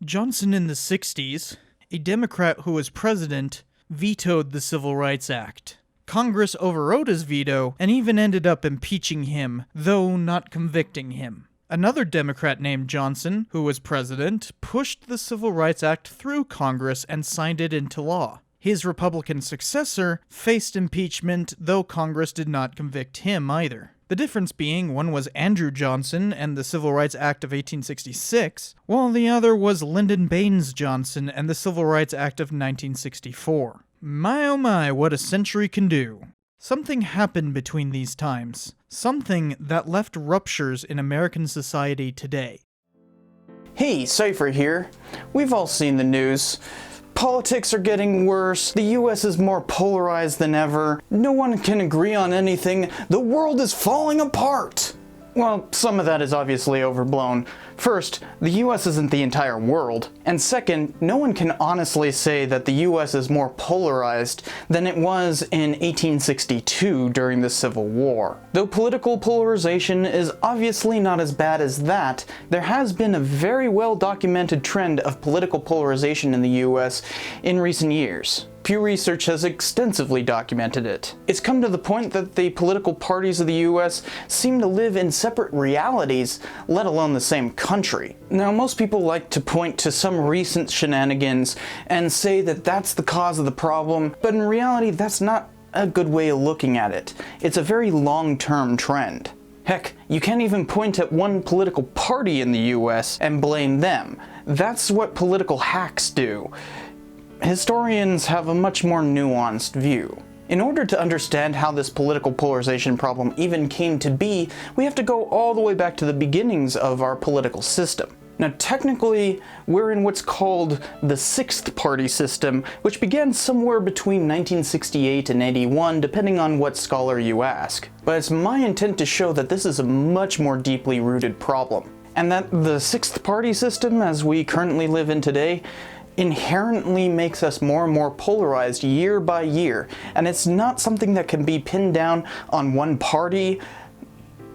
Johnson in the 60s, a Democrat who was president, vetoed the Civil Rights Act. Congress overrode his veto and even ended up impeaching him, though not convicting him. Another Democrat named Johnson, who was president, pushed the Civil Rights Act through Congress and signed it into law. His Republican successor faced impeachment, though Congress did not convict him either. The difference being one was Andrew Johnson and the Civil Rights Act of 1866, while the other was Lyndon Baines Johnson and the Civil Rights Act of 1964. My oh my, what a century can do. Something happened between these times. Something that left ruptures in American society today. Hey, Cypher here. We've all seen the news. Politics are getting worse, the US is more polarized than ever, no one can agree on anything, the world is falling apart! Well, some of that is obviously overblown. First, the US isn't the entire world, and second, no one can honestly say that the US is more polarized than it was in 1862 during the Civil War. Though political polarization is obviously not as bad as that, there has been a very well documented trend of political polarization in the US in recent years. Pew Research has extensively documented it. It's come to the point that the political parties of the US seem to live in separate realities, let alone the same country. Now, most people like to point to some recent shenanigans and say that that's the cause of the problem, but in reality, that's not a good way of looking at it. It's a very long-term trend. Heck, you can't even point at one political party in the US and blame them. That's what political hacks do. Historians have a much more nuanced view. In order to understand how this political polarization problem even came to be, we have to go all the way back to the beginnings of our political system. Now, technically, we're in what's called the sixth party system, which began somewhere between 1968 and 81, depending on what scholar you ask. But it's my intent to show that this is a much more deeply rooted problem, and that the sixth party system, as we currently live in today, inherently makes us more and more polarized year by year, and it's not something that can be pinned down on one party,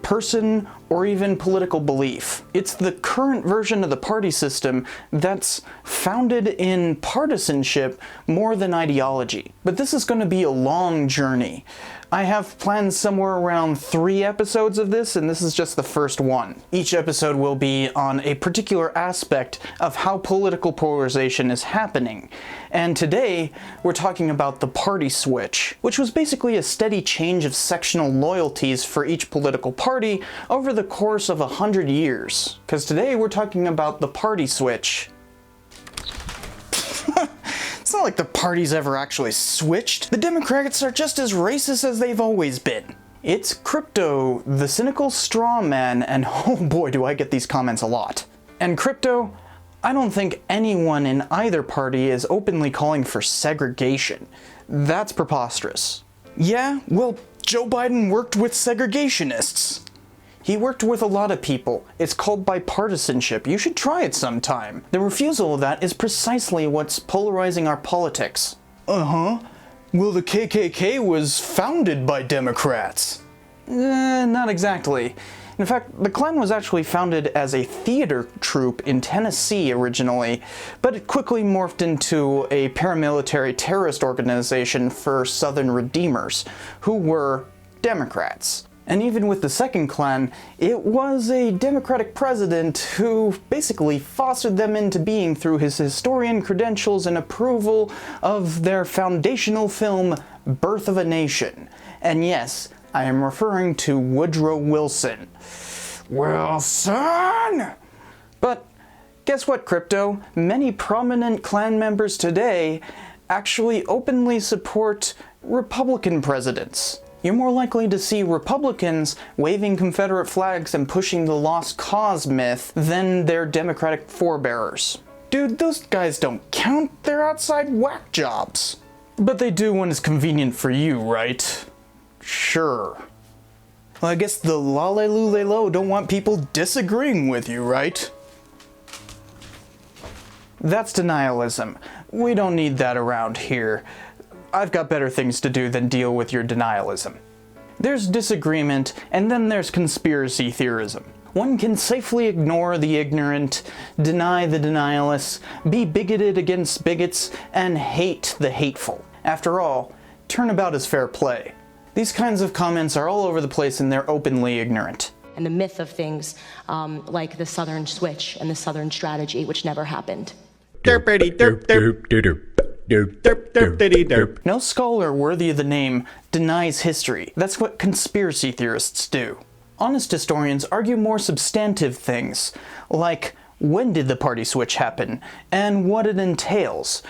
person, or even political belief. It's the current version of the party system that's founded in partisanship more than ideology. But this is going to be a long journey. I have planned somewhere around 3 episodes of this, and this is just the first one. Each episode will be on a particular aspect of how political polarization is happening. And today, we're talking about the party switch, which was basically a steady change of sectional loyalties for each political party over the course of 100 years. Because today, we're talking about the party switch. It's not like the parties ever actually switched. The Democrats are just as racist as they've always been. It's crypto, the cynical straw man, and oh boy do I get these comments a lot. And crypto, I don't think anyone in either party is openly calling for segregation. That's preposterous. Yeah, well, Joe Biden worked with segregationists. He worked with a lot of people. It's called bipartisanship. You should try it sometime. The refusal of that is precisely what's polarizing our politics. Well, the KKK was founded by Democrats. Not exactly. In fact, the Klan was actually founded as a theater troupe in Tennessee originally, but it quickly morphed into a paramilitary terrorist organization for Southern Redeemers, who were Democrats. And even with the second Klan, it was a Democratic president who basically fostered them into being through his historian credentials and approval of their foundational film, Birth of a Nation. And yes, I am referring to Woodrow Wilson. Wilson! But guess what, Crypto? Many prominent Klan members today actually openly support Republican presidents. You're more likely to see Republicans waving Confederate flags and pushing the lost cause myth than their Democratic forebearers. Dude, those guys don't count. They're outside whack jobs. But they do when it's convenient for you, right? Sure. Well, I guess the lalelulelo don't want people disagreeing with you, right? That's denialism. We don't need that around here. I've got better things to do than deal with your denialism. There's disagreement, and then there's conspiracy theorism. one can safely ignore the ignorant, deny the denialists, be bigoted against bigots, and hate the hateful. After all, turnabout is fair play. These kinds of comments are all over the place and they're openly ignorant. And the myth of things like the Southern Switch and the Southern Strategy, which never happened. No scholar worthy of the name denies history. That's what conspiracy theorists do. Honest historians argue more substantive things, like when did the party switch happen, and what it entails,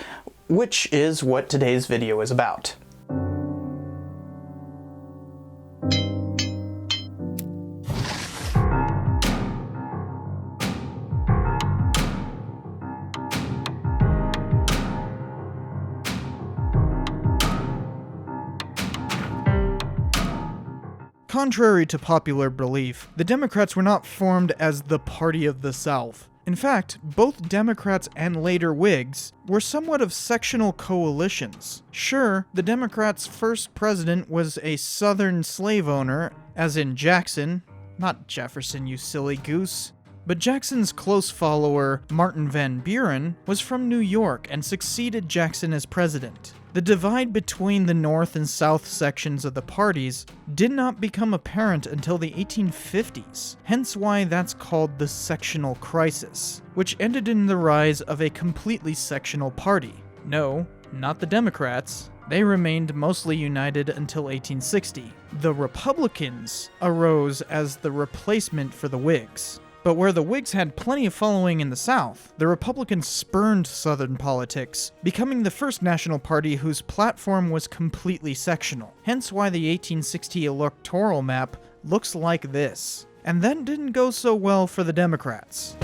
which is what today's video is about. Contrary to popular belief, the Democrats were not formed as the Party of the South. In fact, both Democrats and later Whigs were somewhat of sectional coalitions. Sure, the Democrats' first president was a Southern slave owner, as in Jackson, not Jefferson, you silly goose. But Jackson's close follower, Martin Van Buren, was from New York and succeeded Jackson as president. The divide between the North and South sections of the parties did not become apparent until the 1850s, hence why that's called the sectional crisis, which ended in the rise of a completely sectional party. No, not the Democrats. They remained mostly united until 1860. The Republicans arose as the replacement for the Whigs. But where the Whigs had plenty of following in the South, the Republicans spurned Southern politics, becoming the first national party whose platform was completely sectional. Hence why the 1860 electoral map looks like this. And that didn't go so well for the Democrats.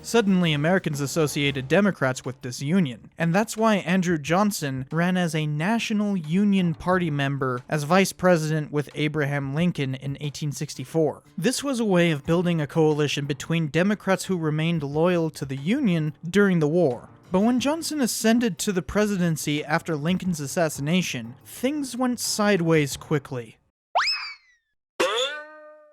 Suddenly, Americans associated Democrats with disunion, and that's why Andrew Johnson ran as a National Union Party member as vice president with Abraham Lincoln in 1864. This was a way of building a coalition between Democrats who remained loyal to the Union during the war. But when Johnson ascended to the presidency after Lincoln's assassination, things went sideways quickly.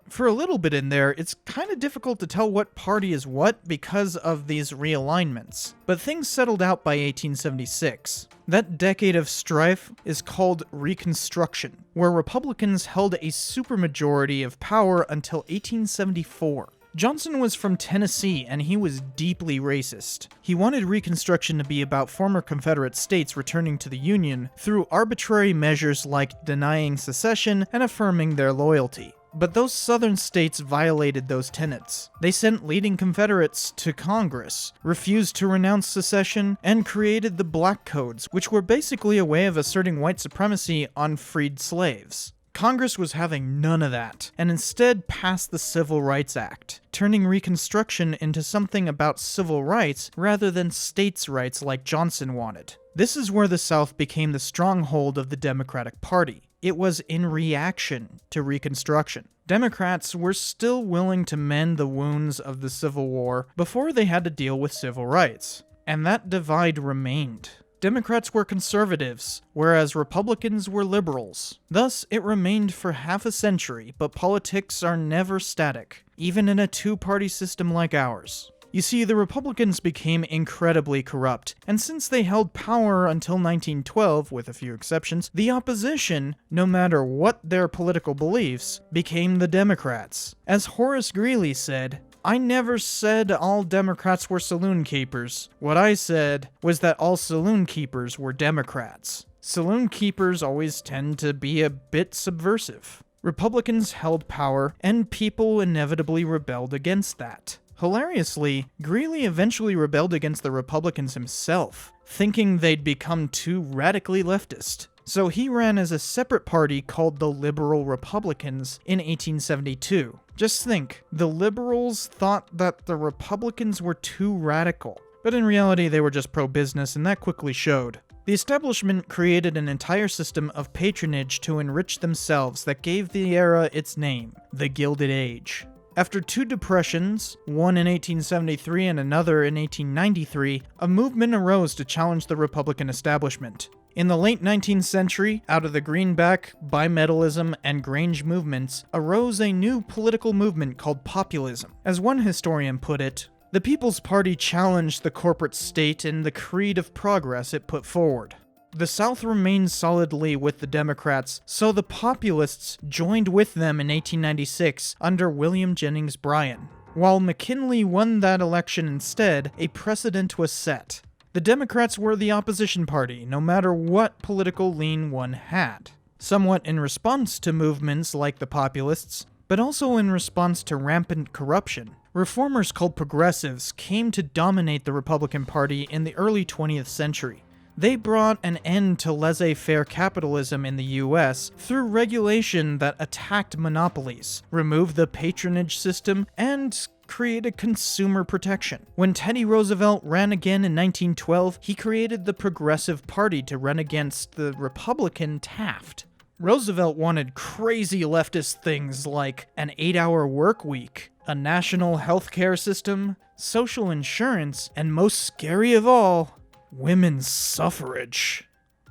For a little bit in there, it's kind of difficult to tell what party is what because of these realignments. But things settled out by 1876. That decade of strife is called Reconstruction, where Republicans held a supermajority of power until 1874. Johnson was from Tennessee, and he was deeply racist. He wanted Reconstruction to be about former Confederate states returning to the Union through arbitrary measures like denying secession and affirming their loyalty. But those southern states violated those tenets. They sent leading Confederates to Congress, refused to renounce secession, and created the Black Codes, which were basically a way of asserting white supremacy on freed slaves. Congress was having none of that, and instead passed the Civil Rights Act, turning Reconstruction into something about civil rights rather than states' rights like Johnson wanted. This is where the South became the stronghold of the Democratic Party. It was in reaction to Reconstruction. Democrats were still willing to mend the wounds of the Civil War before they had to deal with civil rights, and that divide remained. Democrats were conservatives, whereas Republicans were liberals. Thus, it remained for half a century, but politics are never static, even in a two-party system like ours. You see, the Republicans became incredibly corrupt, and since they held power until 1912, with a few exceptions, the opposition, no matter what their political beliefs, became the Democrats. As Horace Greeley said, "I never said all Democrats were saloon keepers. What I said was that all saloon keepers were Democrats." Saloon keepers always tend to be a bit subversive. Republicans held power, and people inevitably rebelled against that. Hilariously, Greeley eventually rebelled against the Republicans himself, thinking they'd become too radically leftist. So he ran as a separate party called the Liberal Republicans in 1872. Just think, the liberals thought that the Republicans were too radical, but in reality they were just pro-business, and that quickly showed. The establishment created an entire system of patronage to enrich themselves that gave the era its name, the Gilded Age. After two depressions, one in 1873 and another in 1893, a movement arose to challenge the Republican establishment. In the late 19th century, out of the greenback, bimetallism, and Grange movements, arose a new political movement called populism. As one historian put it, the People's Party challenged the corporate state and the creed of progress it put forward. The South remained solidly with the Democrats, so the populists joined with them in 1896 under William Jennings Bryan. While McKinley won that election instead, a precedent was set. The Democrats were the opposition party, no matter what political lean one had. Somewhat in response to movements like the populists, but also in response to rampant corruption. Reformers called progressives came to dominate the Republican Party in the early 20th century. They brought an end to laissez-faire capitalism in the US through regulation that attacked monopolies, removed the patronage system, and created consumer protection. When Teddy Roosevelt ran again in 1912, he created the Progressive Party to run against the Republican Taft. Roosevelt wanted crazy leftist things like an 8-hour work week, a national health care system, social insurance, and most scary of all, women's suffrage.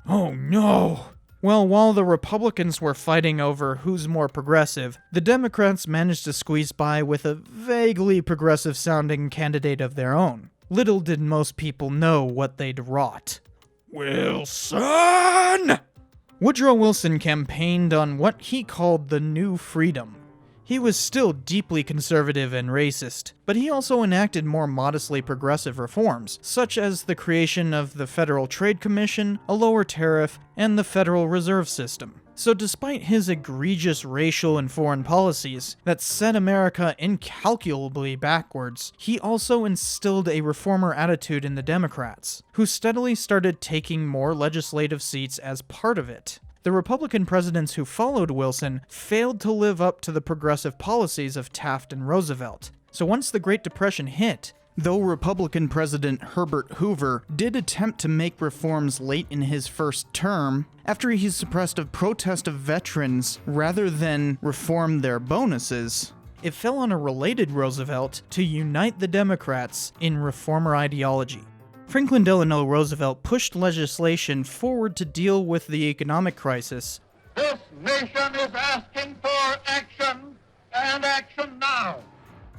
Oh no! Well, while the Republicans were fighting over who's more progressive, the Democrats managed to squeeze by with a vaguely progressive-sounding candidate of their own. Little did most people know what they'd wrought. Wilson! Woodrow Wilson campaigned on what he called the New Freedom. He was still deeply conservative and racist, but he also enacted more modestly progressive reforms, such as the creation of the Federal Trade Commission, a lower tariff, and the Federal Reserve System. So despite his egregious racial and foreign policies that set America incalculably backwards, he also instilled a reformer attitude in the Democrats, who steadily started taking more legislative seats as part of it. The Republican presidents who followed Wilson failed to live up to the progressive policies of Taft and Roosevelt. So once the Great Depression hit, though Republican President Herbert Hoover did attempt to make reforms late in his first term, after he suppressed a protest of veterans rather than reform their bonuses, it fell on a related Roosevelt to unite the Democrats in reformer ideology. Franklin Delano Roosevelt pushed legislation forward to deal with the economic crisis. This nation is asking for action, and action now.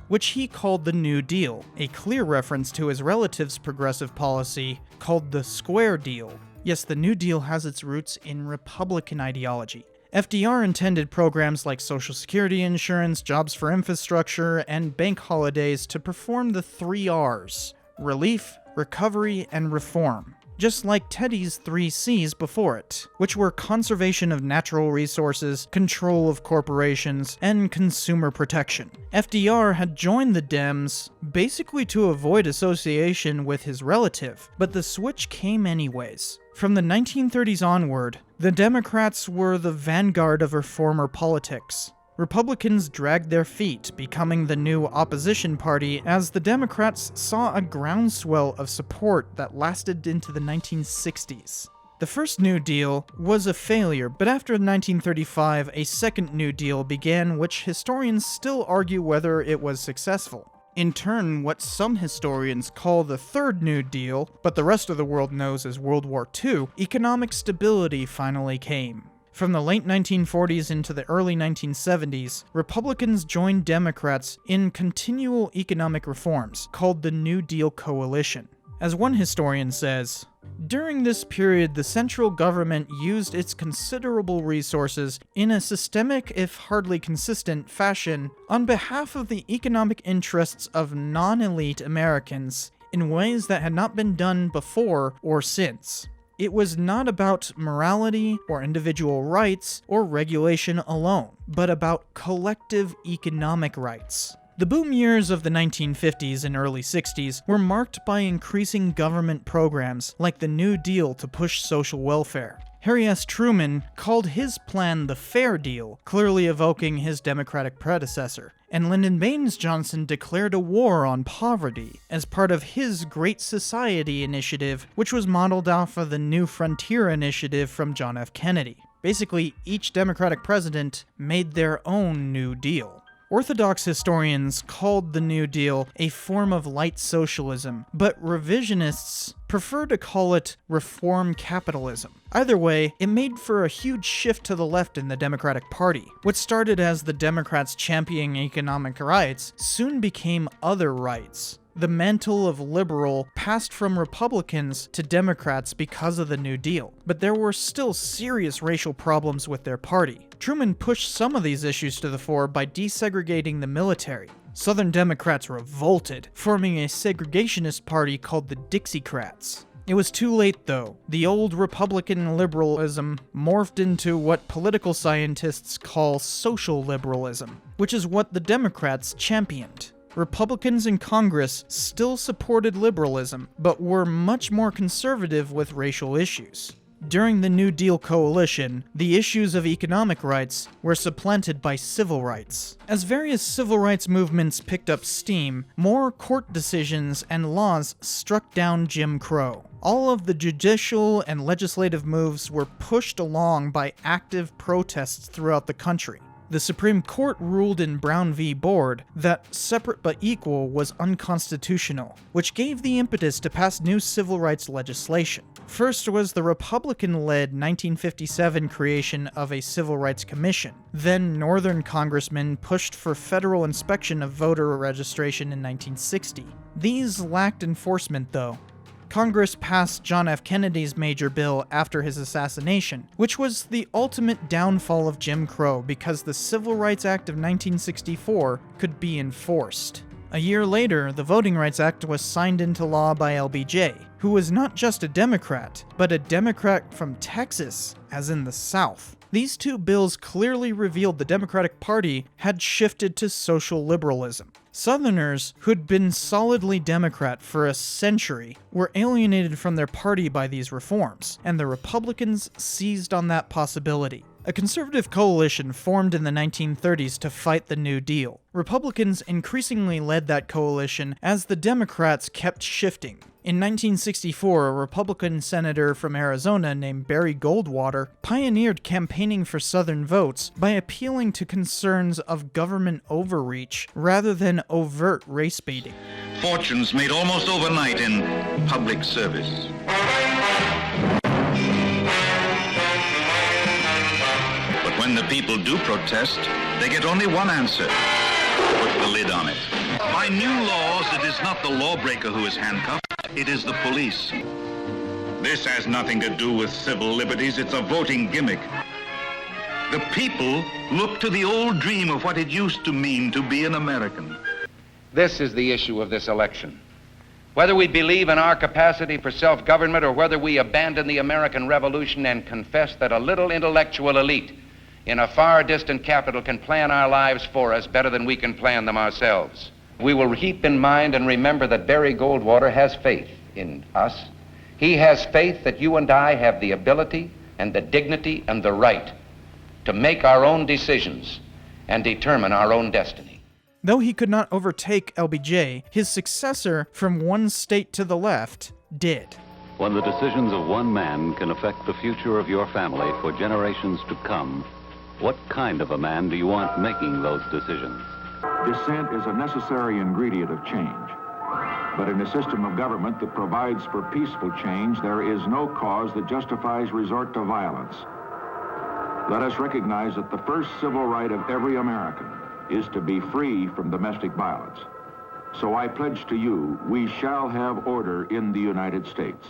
Which he called the New Deal, a clear reference to his relative's progressive policy called the Square Deal. Yes, the New Deal has its roots in Republican ideology. FDR intended programs like Social Security insurance, jobs for infrastructure, and bank holidays to perform the 3 R's: relief, recovery, and reform, just like Teddy's 3 C's before it, which were conservation of natural resources, control of corporations, and consumer protection. FDR had joined the Dems basically to avoid association with his relative, but the switch came anyways. From the 1930s onward, the Democrats were the vanguard of reformer politics. Republicans dragged their feet, becoming the new opposition party as the Democrats saw a groundswell of support that lasted into the 1960s. The first New Deal was a failure, but after 1935, a second New Deal began, which historians still argue whether it was successful. In turn, what some historians call the Third New Deal, but the rest of the world knows as World War II, economic stability finally came. From the late 1940s into the early 1970s, Republicans joined Democrats in continual economic reforms, called the New Deal Coalition. As one historian says, during this period, the central government used its considerable resources in a systemic, if hardly consistent, fashion on behalf of the economic interests of non-elite Americans in ways that had not been done before or since. It was not about morality or individual rights or regulation alone, but about collective economic rights. The boom years of the 1950s and early 60s were marked by increasing government programs like the New Deal to push social welfare. Harry S. Truman called his plan the Fair Deal, clearly evoking his Democratic predecessor. and Lyndon Baines Johnson declared a war on poverty as part of his Great Society initiative, which was modeled off of the New Frontier initiative from John F. Kennedy. Basically, each Democratic president made their own New Deal. Orthodox historians called the New Deal a form of light socialism, but revisionists prefer to call it reform capitalism. Either way, it made for a huge shift to the left in the Democratic Party. What started as the Democrats championing economic rights soon became other rights. The mantle of liberal passed from Republicans to Democrats because of the New Deal, but there were still serious racial problems with their party. Truman pushed some of these issues to the fore by desegregating the military. Southern Democrats revolted, forming a segregationist party called the Dixiecrats. It was too late, though. The old Republican liberalism morphed into what political scientists call social liberalism, which is what the Democrats championed. Republicans in Congress still supported liberalism, but were much more conservative with racial issues. During the New Deal coalition, the issues of economic rights were supplanted by civil rights. As various civil rights movements picked up steam, more court decisions and laws struck down Jim Crow. All of the judicial and legislative moves were pushed along by active protests throughout the country. The Supreme Court ruled in Brown v. Board that separate but equal was unconstitutional, which gave the impetus to pass new civil rights legislation. First was the Republican-led 1957 creation of a Civil Rights Commission. Then Northern congressmen pushed for federal inspection of voter registration in 1960. These lacked enforcement, though. Congress passed John F. Kennedy's major bill after his assassination, which was the ultimate downfall of Jim Crow because the Civil Rights Act of 1964 could be enforced. A year later, the Voting Rights Act was signed into law by LBJ, who was not just a Democrat, but a Democrat from Texas, as in the South. These two bills clearly revealed the Democratic Party had shifted to social liberalism. Southerners, who'd been solidly Democrat for a century, were alienated from their party by these reforms, and the Republicans seized on that possibility. A conservative coalition formed in the 1930s to fight the New Deal. Republicans increasingly led that coalition as the Democrats kept shifting. In 1964, a Republican senator from Arizona named Barry Goldwater pioneered campaigning for Southern votes by appealing to concerns of government overreach rather than overt race baiting. Fortunes made almost overnight in public service. But when the people do protest, they get only one answer: put the lid on it. By new laws, it is not the lawbreaker who is handcuffed, it is the police. This has nothing to do with civil liberties, it's a voting gimmick. The people look to the old dream of what it used to mean to be an American. This is the issue of this election. Whether we believe in our capacity for self-government or whether we abandon the American Revolution and confess that a little intellectual elite in a far distant capital can plan our lives for us better than we can plan them ourselves. We will keep in mind and remember that Barry Goldwater has faith in us. He has faith that you and I have the ability and the dignity and the right to make our own decisions and determine our own destiny. Though he could not overtake LBJ, his successor from one state to the left did. When the decisions of one man can affect the future of your family for generations to come, what kind of a man do you want making those decisions? Dissent is a necessary ingredient of change. But in a system of government that provides for peaceful change, there is no cause that justifies resort to violence. Let us recognize that the first civil right of every American is to be free from domestic violence. So I pledge to you, we shall have order in the United States.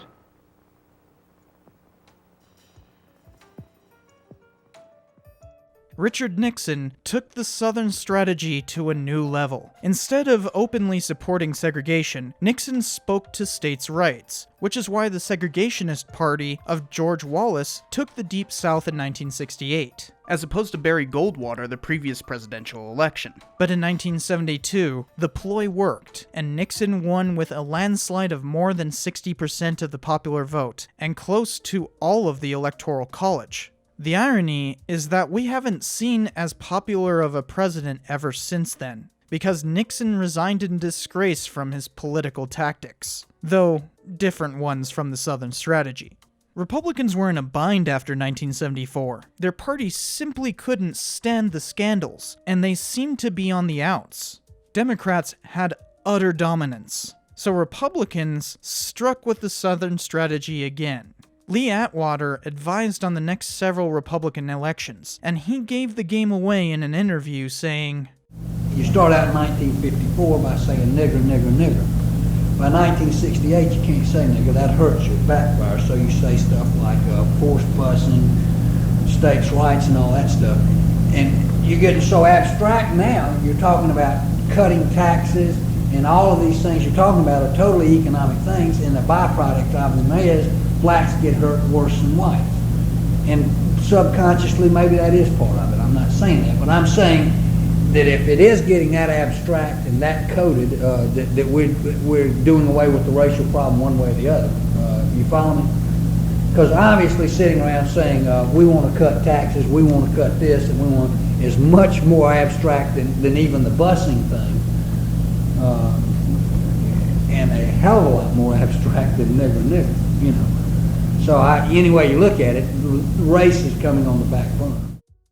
Richard Nixon took the Southern strategy to a new level. Instead of openly supporting segregation, Nixon spoke to states' rights, which is why the segregationist party of George Wallace took the Deep South in 1968, as opposed to Barry Goldwater the previous presidential election. But in 1972, the ploy worked, and Nixon won with a landslide of more than 60% of the popular vote, and close to all of the Electoral College. The irony is that we haven't seen as popular of a president ever since then, because Nixon resigned in disgrace from his political tactics, though different ones from the Southern strategy. Republicans were in a bind after 1974. Their party simply couldn't stand the scandals, and they seemed to be on the outs. Democrats had utter dominance, so Republicans struck with the Southern strategy again. Lee Atwater advised on the next several Republican elections, and he gave the game away in an interview saying, "You start out in 1954 by saying nigger, nigger, nigger. By 1968, you can't say nigger. That hurts you, it backfires. So you say stuff like forced busing, states' rights, and all that stuff. And you're getting so abstract now, you're talking about cutting taxes, and all of these things you're talking about are totally economic things, and the byproduct of them is blacks get hurt worse than whites. And subconsciously, maybe that is part of it. I'm not saying that, but I'm saying that if it is getting that abstract and that coded, that we're doing away with the racial problem one way or the other. You follow me? Because obviously sitting around saying we want to cut taxes, we want to cut this, and we want is much more abstract than even the busing thing, and a hell of a lot more abstract than nigger, nigger, you know. So any way you look at it, race is coming on the back burner.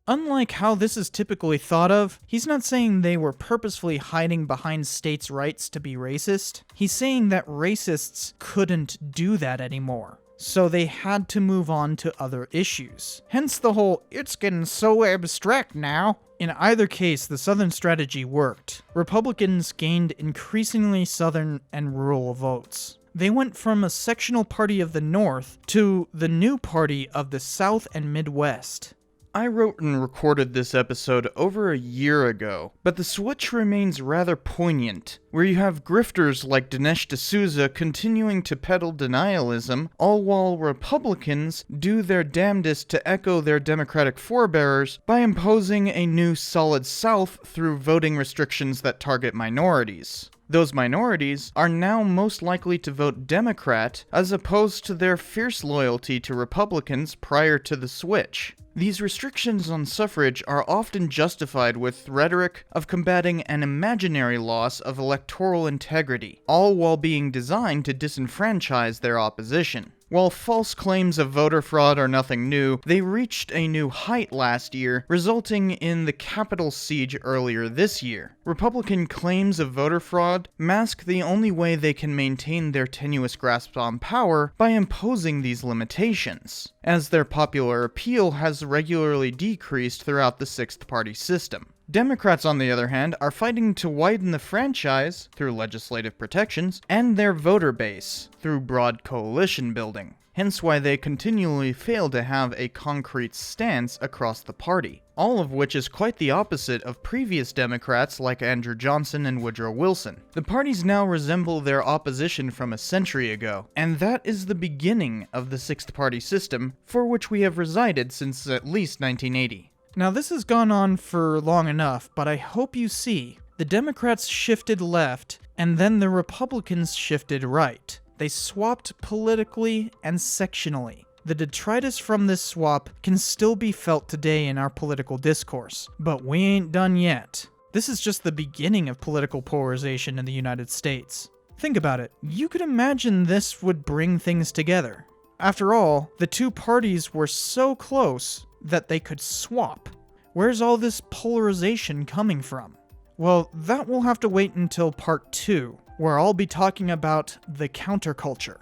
unlike how this is typically thought of, he's not saying they were purposefully hiding behind states' rights to be racist. He's saying that racists couldn't do that anymore, so they had to move on to other issues. Hence the whole, "it's getting so abstract now." In either case, the Southern strategy worked. Republicans gained increasingly Southern and rural votes. They went from a sectional party of the North to the new party of the South and Midwest. I wrote and recorded this episode over a year ago, but the switch remains rather poignant, where you have grifters like Dinesh D'Souza continuing to peddle denialism, all while Republicans do their damnedest to echo their Democratic forebears by imposing a new solid South through voting restrictions that target minorities. Those minorities are now most likely to vote Democrat as opposed to their fierce loyalty to Republicans prior to the switch. These restrictions on suffrage are often justified with rhetoric of combating an imaginary loss of electoral integrity, all while being designed to disenfranchise their opposition. While false claims of voter fraud are nothing new, they reached a new height last year, resulting in the Capitol siege earlier this year. Republican claims of voter fraud mask the only way they can maintain their tenuous grasp on power by imposing these limitations, as their popular appeal has regularly decreased throughout the sixth-party system. Democrats, on the other hand, are fighting to widen the franchise through legislative protections and their voter base through broad coalition building, hence why they continually fail to have a concrete stance across the party, all of which is quite the opposite of previous Democrats like Andrew Johnson and Woodrow Wilson. The parties now resemble their opposition from a century ago, and that is the beginning of the sixth-party system for which we have resided since at least 1980. Now this has gone on for long enough, but I hope you see, the Democrats shifted left, and then the Republicans shifted right. They swapped politically and sectionally. The detritus from this swap can still be felt today in our political discourse, but we ain't done yet. This is just the beginning of political polarization in the United States. Think about it. You could imagine this would bring things together. After all, the two parties were so close that they could swap. Where's all this polarization coming from? Well, that will have to wait until part 2, where I'll be talking about the counterculture.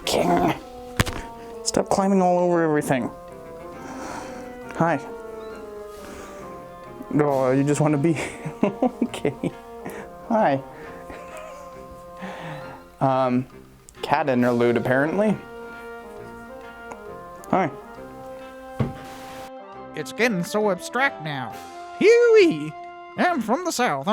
King. Stop climbing all over everything. Hi. Oh, you just want to be... Okay. Hi. Cat interlude, apparently. Hi. It's getting so abstract now. Hee-wee! I'm from the South.